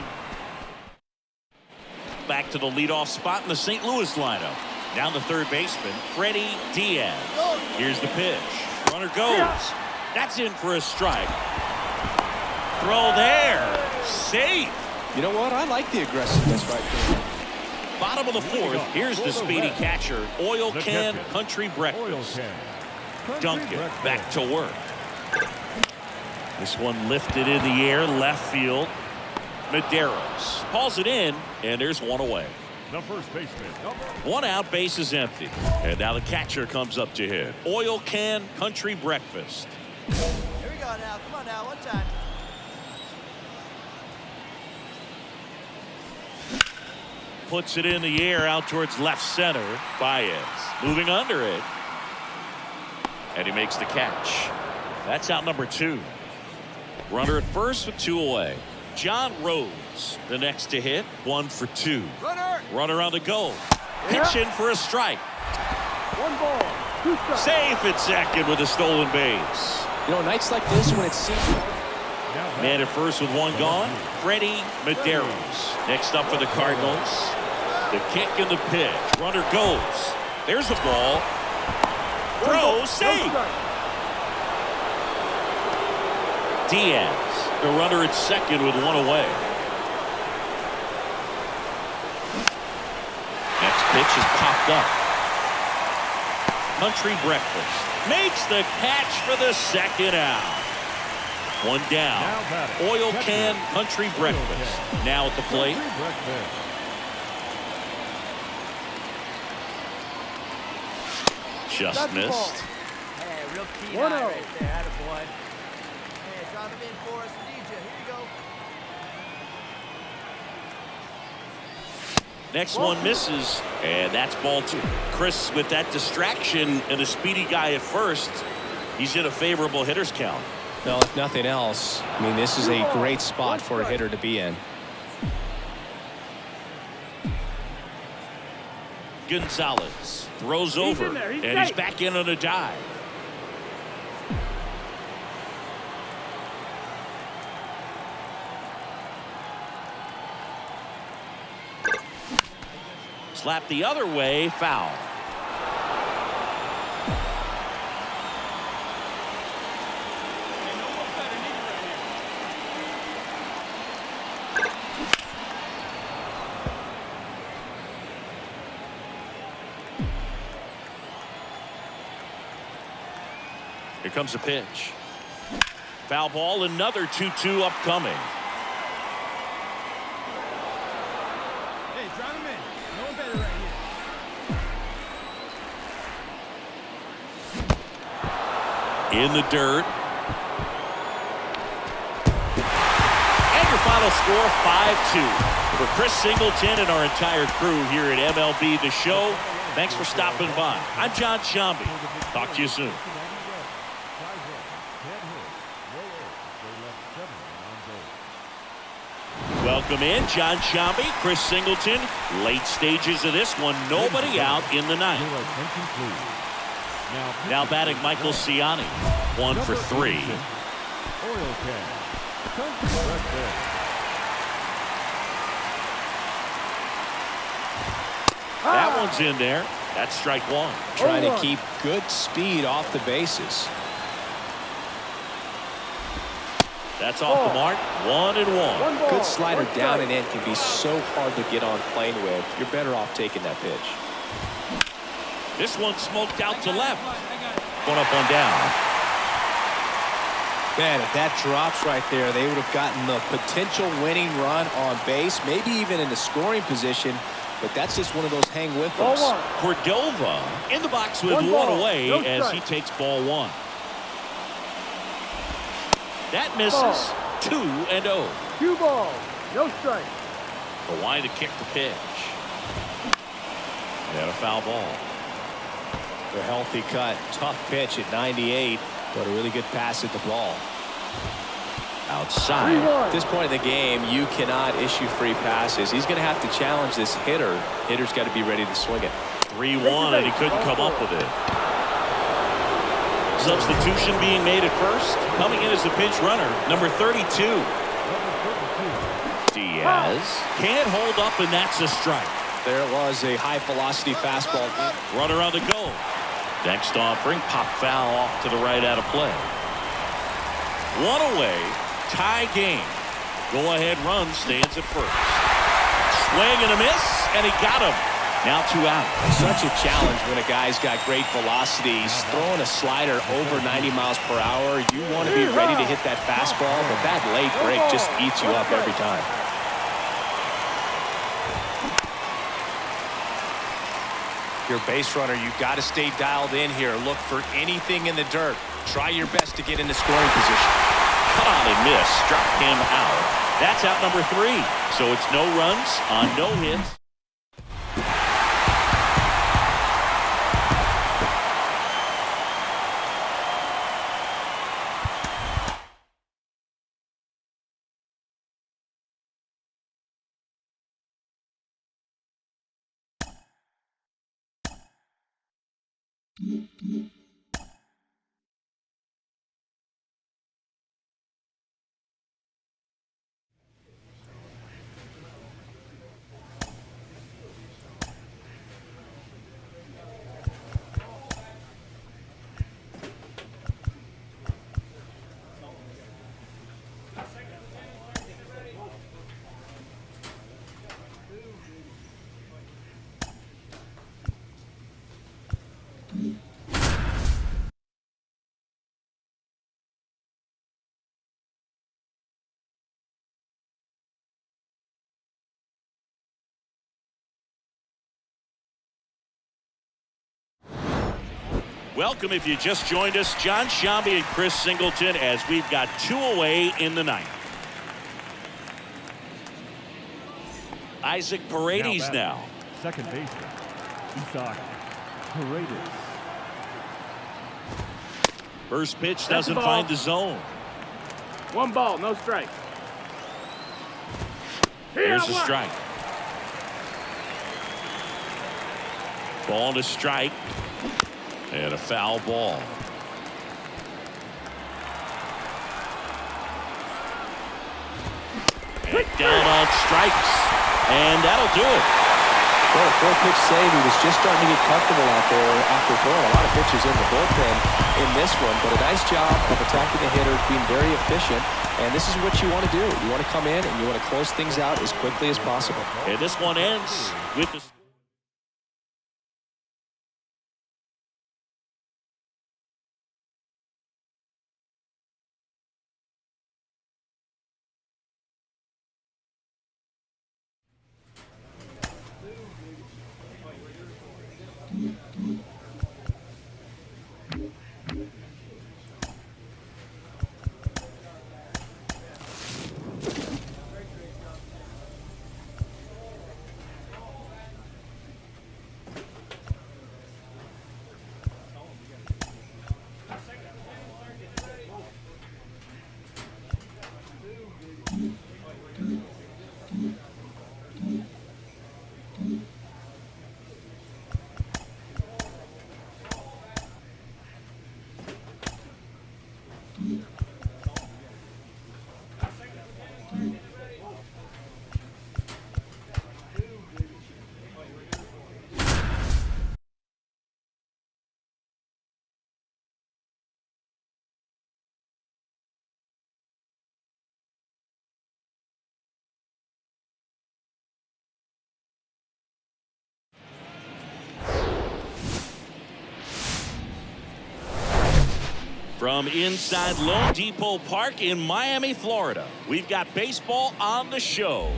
Back to the leadoff spot in the St. Louis lineup. Down the third baseman, Freddie Diaz. Here's the pitch. Runner goes. That's in for a strike. Throw there. Safe. You know what? I like the aggressiveness right there. Bottom of the fourth. Here's the speedy catcher, Oil Can Country Breakfast. Duncan back to work. This one lifted in the air, left field. Medeiros hauls it in, and there's one away. The first baseman. One out, base is empty. And now the catcher comes up to hit. Oil Can Country Breakfast. Here we go now. Come on now. One time. Puts it in the air out towards left center. Baez moving under it. And he makes the catch. That's out number 2. Runner at first with 2 away. John Rhodes, the next to hit, 1 for 2. Runner on the go. Pitch in for a strike. 1 ball, 2 strikes. Safe at second with a stolen base. You know, nights like this when it seems Man at first with one gone, Freddie Medeiros. Next up for the Cardinals, the kick and the pitch. Runner goes. There's the ball. Throw, save. Diaz, the runner at second with one away. Next pitch is popped up. Country Breakfast makes the catch for the second out. One down. Oil Can Country Breakfast now at the plate. Just missed. Hey, real keen eye right there. Attaboy. Hey, drive him in for us. We need you. Here you go. Next one misses, and that's ball two. Chris, with that distraction and a speedy guy at first, he's in a favorable hitter's count. Well, if nothing else, I mean, this is a great spot for a hitter to be in. Gonzalez throws over, and he's back in on a dive. Slap the other way, foul. Here comes a pitch. Foul ball, another 2-2 upcoming. Hey, drive him in. No one better right here. In the dirt. And your final score, 5-2. For Chris Singleton and our entire crew here at MLB The Show, thanks for stopping by. I'm John Shambi. Talk to you soon. Welcome in, John Shambi, Chris Singleton. Late stages of this one, nobody out in the ninth. Now batting Michael Ciani, 1 for 3. That one's in there. That's strike one. Trying to keep good speed off the bases. That's off the mark. 1-1. Good slider down and in can be so hard to get on plane with. You're better off taking that pitch. This one smoked out to left. One up, one down. Man, if that drops right there, they would have gotten the potential winning run on base, maybe even in the scoring position. But that's just one of those hang with us. Cordova in the box with one away as he takes ball one. That misses. 2-0. 2 balls. No strike. The line to kick the pitch. And a foul ball. The healthy cut. Tough pitch at 98, but a really good pass at the ball. Outside. At this point in the game, you cannot issue free passes. He's going to have to challenge this hitter. Hitter's got to be ready to swing it. 3-1, and he couldn't come up with it. Substitution being made at first. Coming in as the pinch runner, number 32. Diaz can't hold up, and that's a strike. There was a high-velocity fastball. Runner on the go. Next offering, pop foul off to the right out of play. One away, tie game. Go-ahead run stands at first. Swing and a miss, and he got him. Now 2 out. Such a challenge when a guy's got great velocity. He's throwing a slider over 90 miles per hour. You want to be ready to hit that fastball, but that late break just eats you up every time. Your base runner, you've got to stay dialed in here. Look for anything in the dirt. Try your best to get in the scoring position. Caught and missed. Struck him out. That's out number 3. So it's no runs on no hits. Welcome if you just joined us. Jon Sciambi and Chris Singleton as we've got 2 away in the ninth. Isaac Paredes now. Second baseman, Isaac Paredes. First pitch doesn't find the zone. 1 ball, no strike. Here's a strike. Ball to strike. And a foul ball. And down on strikes. And that'll do it. Well, 4-pitch save. He was just starting to get comfortable out there after throwing a lot of pitches in the bullpen in this one. But a nice job of attacking the hitter, being very efficient. And this is what you want to do. You want to come in and you want to close things out as quickly as possible. And this one ends with the... From inside Lone Depot Park in Miami, Florida, we've got baseball on the show.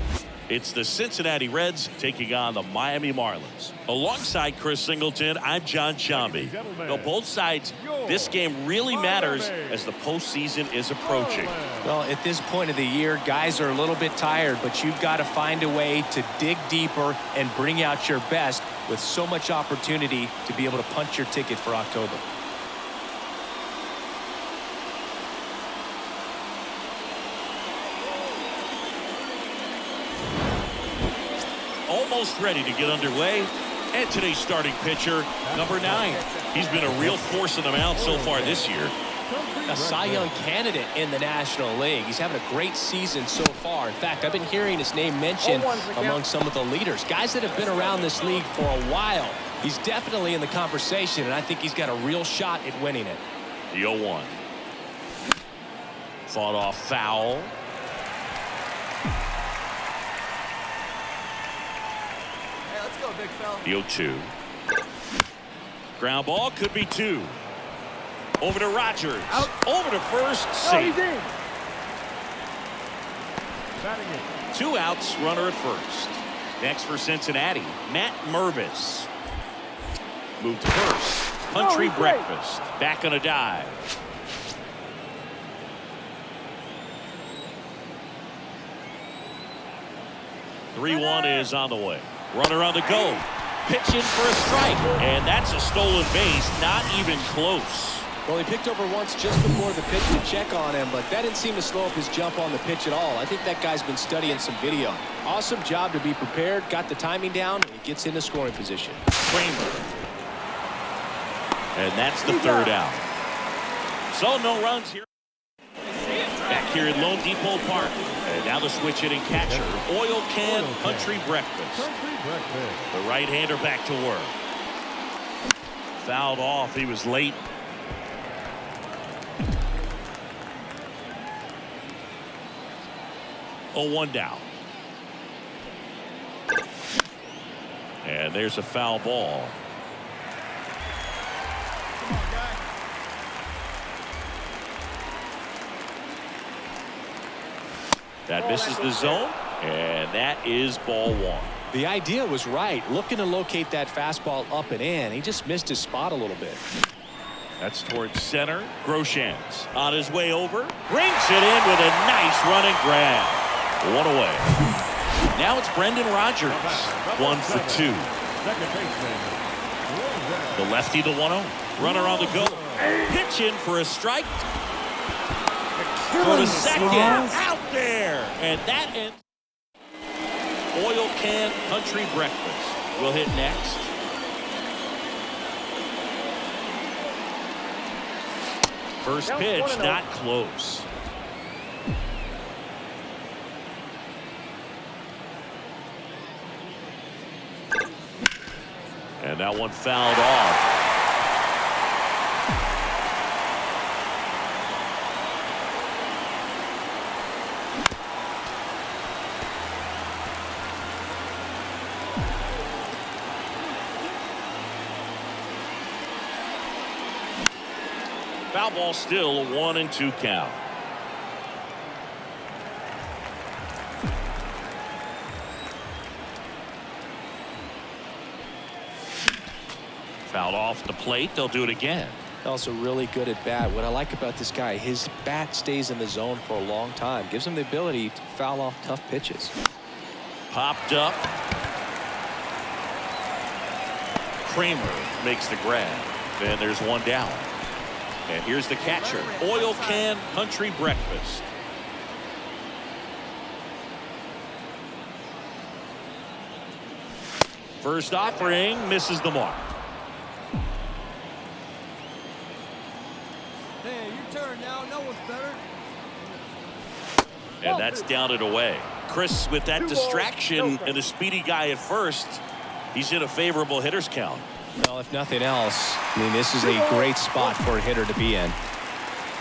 It's the Cincinnati Reds taking on the Miami Marlins. Alongside Chris Singleton, I'm Jon Sciambi. Now, both sides, this game really matters as the postseason is approaching. Well, at this point of the year, guys are a little bit tired, but you've got to find a way to dig deeper and bring out your best with so much opportunity to be able to punch your ticket for October. Almost ready to get underway. And today's starting pitcher, number 9. He's been a real force in the mound so far this year. A Cy Young candidate in the National League. He's having a great season so far. In fact, I've been hearing his name mentioned among some of the leaders. Guys that have been around this league for a while. He's definitely in the conversation, and I think he's got a real shot at winning it. The 0-1. Fought off foul. Big fella. The 0-2. Ground ball could be 2. Over to Rogers. Out. Over to first. Safe. Batting it. 2 outs, runner at first. Next for Cincinnati, Matt Mervis. Moved to first. Country breakfast. Back on a dive. The 3-1 is on the way. Runner on the go. Pitching for a strike. And that's a stolen base. Not even close. Well, he picked over once just before the pitch to check on him, but that didn't seem to slow up his jump on the pitch at all. I think that guy's been studying some video. Awesome job to be prepared, got the timing down, and he gets into scoring position. Kramer. And that's the 3rd out. So no runs here. Back here at Lone Depot Park. And now the switch hitting catcher, Oil Can Country Breakfast. The right-hander back to work. Fouled off. He was late. Oh, 1 down. And there's a foul ball. That misses the zone, and that is ball 1. The idea was right, looking to locate that fastball up and in. He just missed his spot a little bit. That's towards center. Groshans on his way over. Brings it in with a nice running grab. One away. Now it's Brendan Rodgers. 1 for 2. Second baseman. The lefty to 1-0. Runner on the go. Pitch in for a strike. Go to second. Out there. And that ends. Oil Can Country Breakfast will hit next. First pitch, not close. And that one fouled off. Foul ball, still a 1-2 count. Fouled off the plate. They'll do it again. Also really good at bat. What I like about this guy, his bat stays in the zone for a long time. Gives him the ability to foul off tough pitches. Popped up. Kramer makes the grab. And there's one down. And here's the catcher. Oil Can Country Breakfast. First offering misses the mark. Hey, your turn now. No one's better. And that's down and away. Chris, with that distraction and a speedy guy at first, he's in a favorable hitter's count. Well, if nothing else, I mean, this is a great spot for a hitter to be in.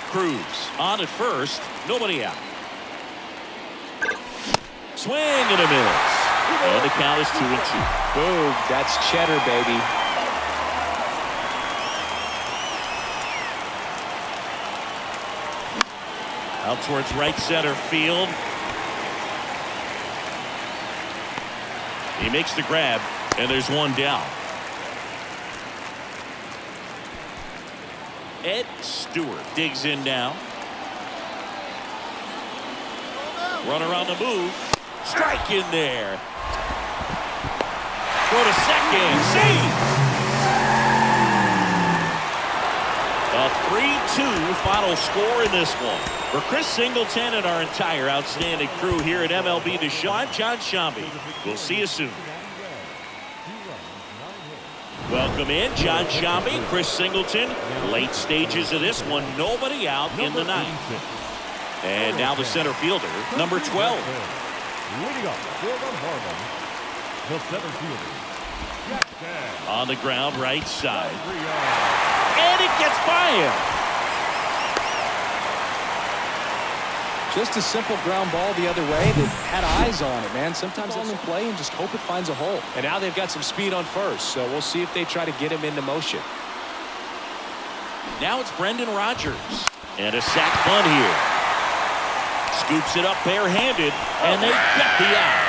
Cruz on at first, nobody out. Swing and a miss. And the count is 2-2. Boom, that's cheddar, baby. Out towards right center field. He makes the grab, and there's one down. Ed Stewart digs in now. Runner on the move. Strike in there. Go to second. See. A 3-2 final score in this one. For Chris Singleton and our entire outstanding crew here at MLB The Show, I'm John Shambi. We'll see you soon. Welcome in, John Shambi, Chris Singleton. Late stages of this one, nobody out in the ninth. And now the center fielder, number 12. Leading up for the Marlins, the center fielder, Jack Bell. On the ground, right side. And it gets by him. Just a simple ground ball the other way that had eyes on it, man. Sometimes let them play and just hope it finds a hole. And now they've got some speed on first, so we'll see if they try to get him into motion. Now it's Brendan Rodgers. And a sac bunt here. Scoops it up barehanded, and they get the out.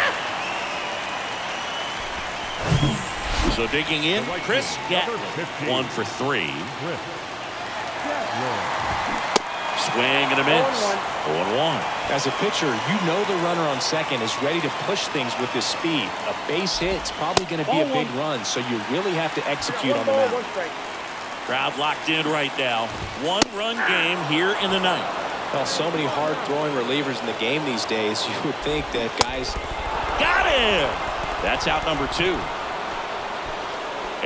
So digging in, Chris Gatler, 1 for 3. Swing and a miss. 0-1. As a pitcher, you know the runner on second is ready to push things with his speed. A base hit's probably going to be a big run, so you really have to execute on the mound. Crowd locked in right now. 1-run game here in the ninth. Well, so many hard-throwing relievers in the game these days, you would think that guys... Got him! That's out number 2.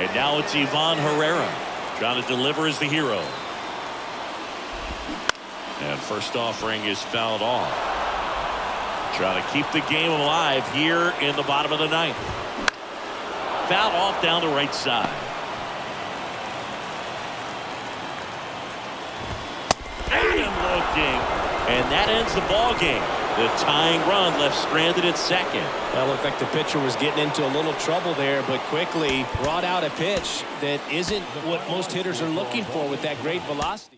And now it's Ivan Herrera trying to deliver as the hero. And first offering is fouled off. Trying to keep the game alive here in the bottom of the ninth. Fouled off down the right side. And looking. And that ends the ball game. The tying run left stranded at second. That looked like the pitcher was getting into a little trouble there, but quickly brought out a pitch that isn't what most hitters are looking for with that great velocity.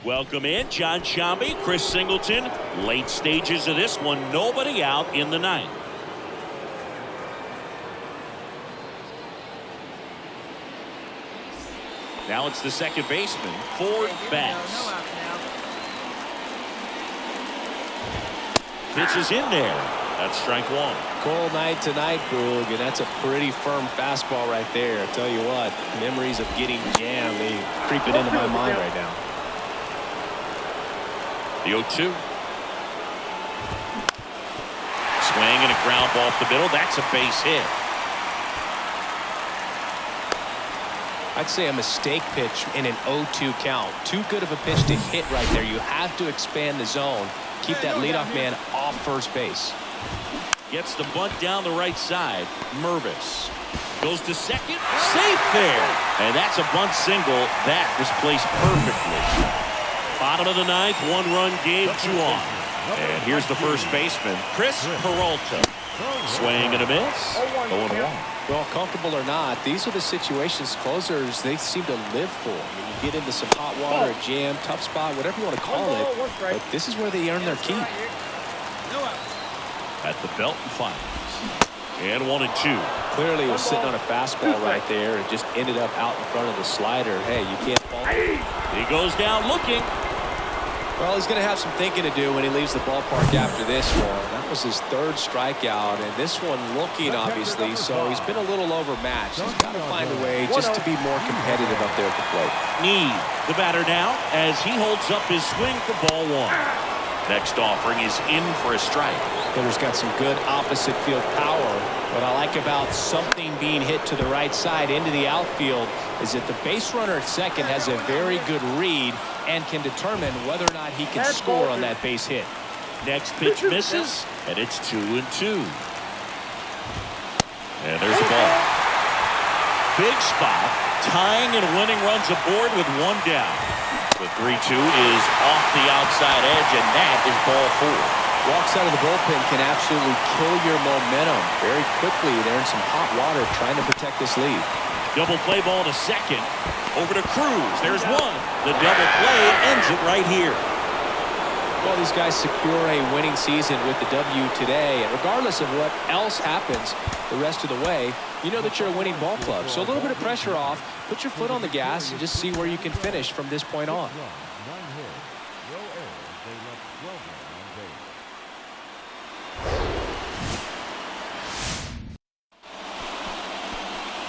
Welcome in John Shambi, Chris Singleton. Late stages of this one, nobody out in the ninth. Now it's the second baseman, Ford Bass. Pitch is in there. That's strike one. Cold night tonight, Krug, and that's a pretty firm fastball right there. I tell you what, memories of getting jammed, they creeping into my mind right now. The 0-2. Swing and a ground ball up the middle. That's a base hit. I'd say a mistake pitch in an 0-2 count. Too good of a pitch to hit right there. You have to expand the zone. Keep that leadoff man off first base. Gets the bunt down the right side. Mervis goes to second. Safe there. And that's a bunt single. That was placed perfectly. Bottom of the ninth, one-run game, 2 on. And here's the first baseman, Chris Peralta. Swing and a miss. 0-1. Well, comfortable or not, these are the situations closers they seem to live for. I mean, you get into some hot water, a jam, tough spot, whatever you want to call it. But this is where they earn their keep. At the belt and finals. And 1-2. Clearly was sitting on a fastball right there and just ended up out in front of the slider. Hey, you can't fault it. He goes down looking. Well, he's going to have some thinking to do when he leaves the ballpark after this one. That was his 3rd strikeout, and this one looking, obviously, so he's been a little overmatched. He's got to find a way just to be more competitive up there at the plate. Need the batter now as he holds up his swing for ball 1. Next offering is in for a strike. Hitter's got some good opposite field power. What I like about something being hit to the right side into the outfield is that the base runner at second has a very good read and can determine whether or not he can score on that base hit. Next pitch misses, and it's 2-2. And there's the ball. Big spot, tying and winning runs aboard with 1 down. The 3-2 is off the outside edge, and that is ball 4. Walks out of the bullpen can absolutely kill your momentum very quickly. They're in some hot water trying to protect this lead. Double play ball to second. Over to Cruz. There's one. The double play ends it right here. Well, these guys secure a winning season with the W today, and regardless of what else happens the rest of the way, you know that you're a winning ball club. So a little bit of pressure off, put your foot on the gas, and just see where you can finish from this point on.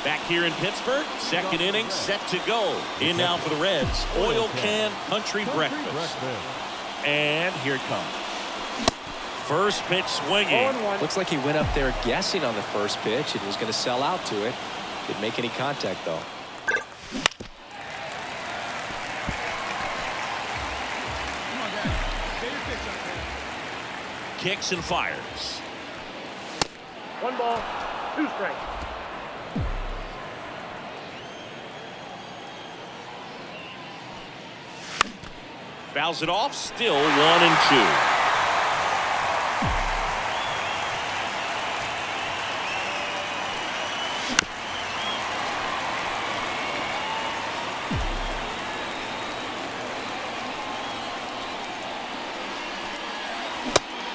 Back here in Pittsburgh, second inning set to go. In now for the Reds, Oil Can Country Breakfast. And here it comes. First pitch swinging. Looks like he went up there guessing on the first pitch and was going to sell out to it. Didn't make any contact, though. Kicks and fires. 1 ball, 2 strikes. Fouls it off, still 1-2.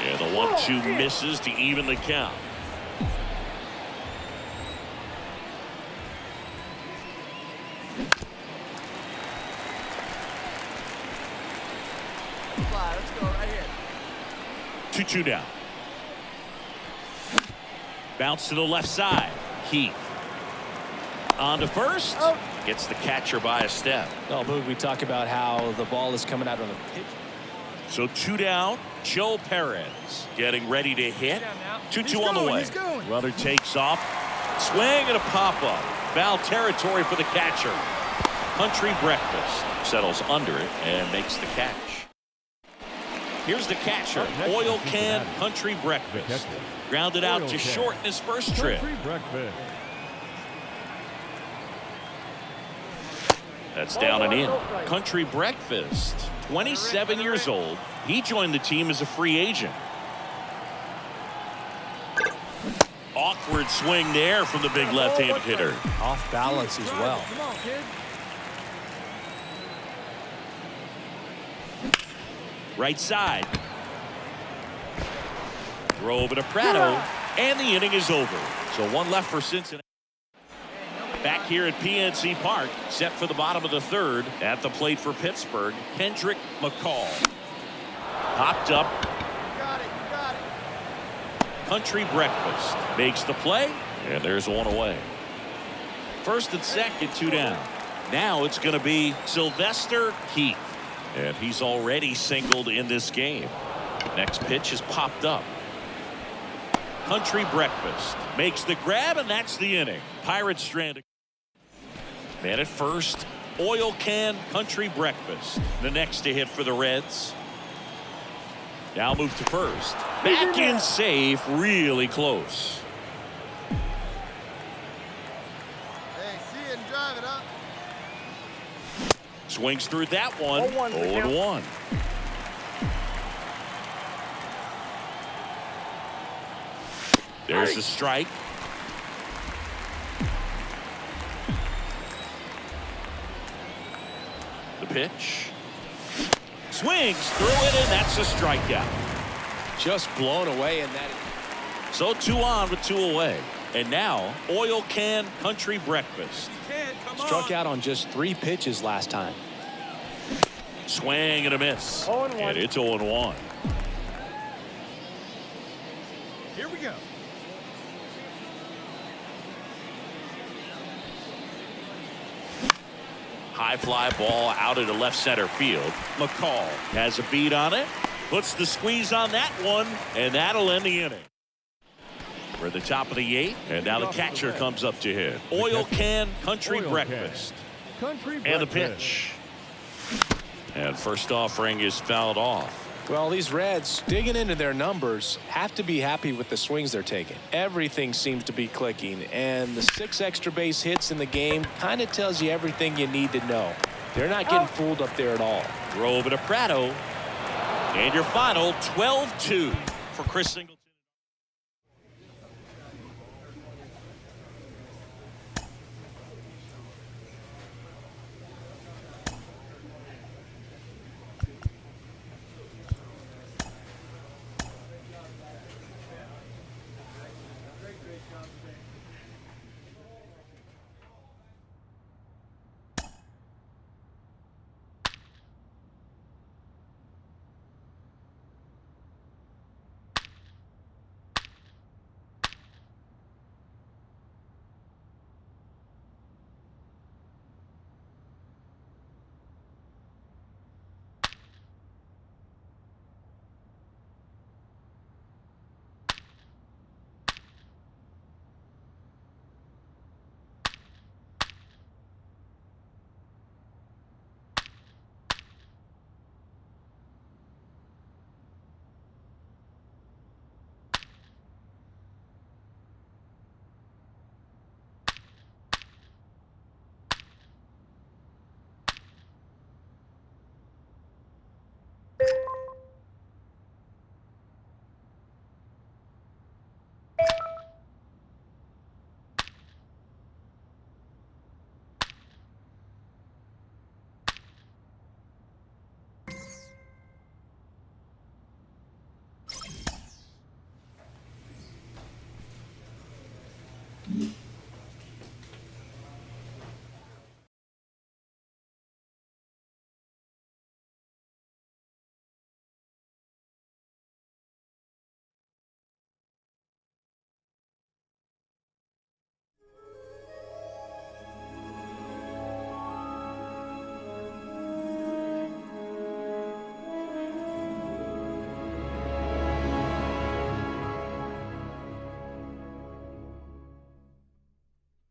And the 1-2 misses to even the count. Let's go right here. 2-2 down. Bounce to the left side. Heath. On to first. Gets the catcher by a step. Well, Boog, we talk about how the ball is coming out on the pitch. So 2 down. Joe Perez getting ready to hit. 2-2 on the way. Runner takes off. Swing and a pop-up. Foul territory for the catcher. Country Breakfast settles under it and makes the catch. Here's the catcher, Oil Can Country Breakfast. Grounded out to short in his first trip. That's down and in. Country Breakfast, 27 years old. He joined the team as a free agent. Awkward swing there from the big left-handed hitter. Off balance as well. Come on, kid. Right side. Throw over to Prado, and the inning is over. So one left for Cincinnati. Back here at PNC Park, set for the bottom of the third. At the plate for Pittsburgh, Kendrick McCall. Popped up. You got it. Country Breakfast makes the play, and there's one away. First and second, 2 down. Now it's going to be Sylvester Heath, and he's already singled in this game. Next pitch is popped up. Country Breakfast makes the grab, and that's the inning. Pirates stranded. Man at first, Oil Can Country Breakfast. The next to hit for the Reds. Now move to first. Back in safe, really close. Hey, see it and drive it up. Swings through that one. 0-1. There's the strike. The pitch. Swings through it, and that's a strikeout. Just blown away in that. So 2 on with 2 away. And now, Oil Can Country Breakfast. Struck out on just 3 pitches last time. Swing and a miss. 0-1. And it's 0-1. Here we go. High fly ball out into left center field. McCall has a beat on it. Puts the squeeze on that one, and that'll end the inning. We're at the top of the 8th, and now the catcher comes up to hit. Oil Can Country Breakfast. And the pitch. And first offering is fouled off. Well, these Reds, digging into their numbers, have to be happy with the swings they're taking. Everything seems to be clicking, and the 6 extra base hits in the game kind of tells you everything you need to know. They're not getting fooled up there at all. Throw over to Prado. And your final 12-2 for Chris Singleton.